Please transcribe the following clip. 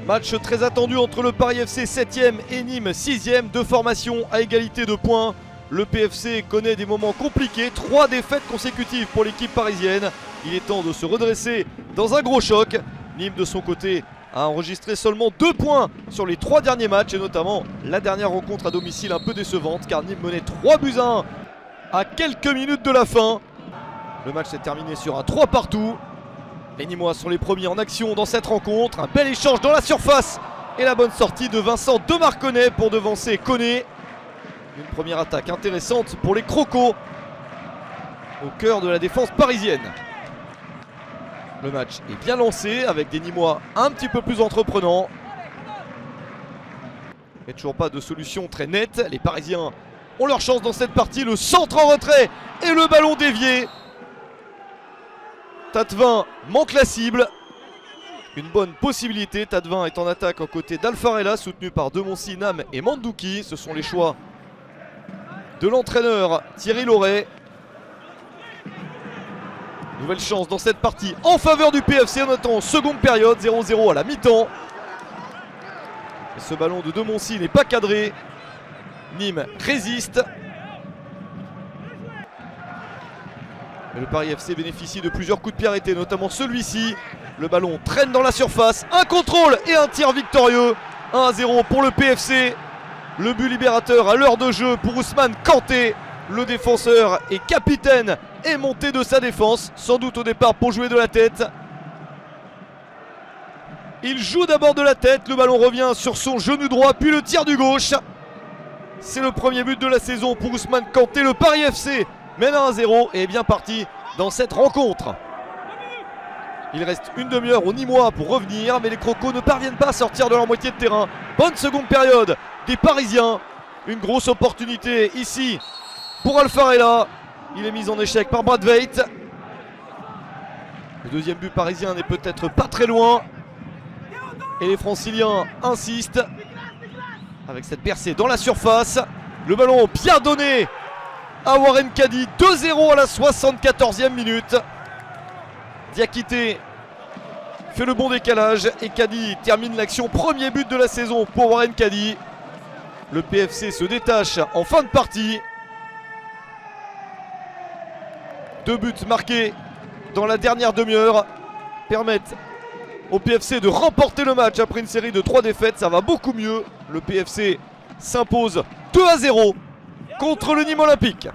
Match très attendu entre le Paris FC 7e et Nîmes 6e. Deux formations à égalité de points. Le PFC connaît des moments compliqués. 3 défaites consécutives pour l'équipe parisienne. Il est temps de se redresser dans un gros choc. Nîmes de son côté a enregistré seulement 2 points sur les 3 derniers matchs. Et notamment la dernière rencontre à domicile un peu décevante. Car Nîmes menait 3-1 à quelques minutes de la fin. Le match s'est terminé sur un 3 partout. Les Nîmois sont les premiers en action dans cette rencontre. Un bel échange dans la surface et la bonne sortie de Vincent Demarconnet pour devancer Koné. Une première attaque intéressante pour les Crocos au cœur de la défense parisienne. Le match est bien lancé avec des Nîmois un petit peu plus entreprenants. Mais toujours pas de solution très nette. Les Parisiens ont leur chance dans cette partie. Le centre en retrait et le ballon dévié. Tatvin manque la cible. Une bonne possibilité. Tatvin est en attaque aux côtés d'Alfarella, soutenu par Demoncy, Nam et Mandouki. Ce sont les choix de l'entraîneur Thierry Laurey. Nouvelle chance dans cette partie en faveur du PFC. On attend seconde période, 0-0 à la mi-temps. Et ce ballon de Demoncy n'est pas cadré. Nîmes résiste. Et le Paris FC bénéficie de plusieurs coups de pied arrêtés, notamment celui-ci. Le ballon traîne dans la surface. Un contrôle et un tir victorieux. 1-0 pour le PFC. Le but libérateur à l'heure de jeu pour Ousmane Kanté. Le défenseur et capitaine est monté de sa défense. Sans doute au départ pour jouer de la tête. Il joue d'abord de la tête. Le ballon revient sur son genou droit. Puis le tir du gauche. C'est le premier but de la saison pour Ousmane Kanté. Le Paris FC mène à 1-0 et est bien parti dans cette rencontre. Il reste une demi-heure aux Nîmois pour revenir, mais les Crocos ne parviennent pas à sortir de leur moitié de terrain. Bonne seconde période des Parisiens. Une grosse opportunité ici pour Alfarella. Il est mis en échec par Brathwaite. Le deuxième but parisien n'est peut-être pas très loin. Et les Franciliens insistent avec cette percée dans la surface. Le ballon bien donné à Warren Kadi. 2-0 à la 74e minute. Diakité fait le bon décalage et Kadi termine l'action. Premier but de la saison pour Warren Kadi. Le PFC se détache en fin de partie. 2 buts marqués dans la dernière demi-heure permettent au PFC de remporter le match après une série de 3 défaites. Ça va beaucoup mieux. Le PFC s'impose 2-0 contre le Nîmes Olympique.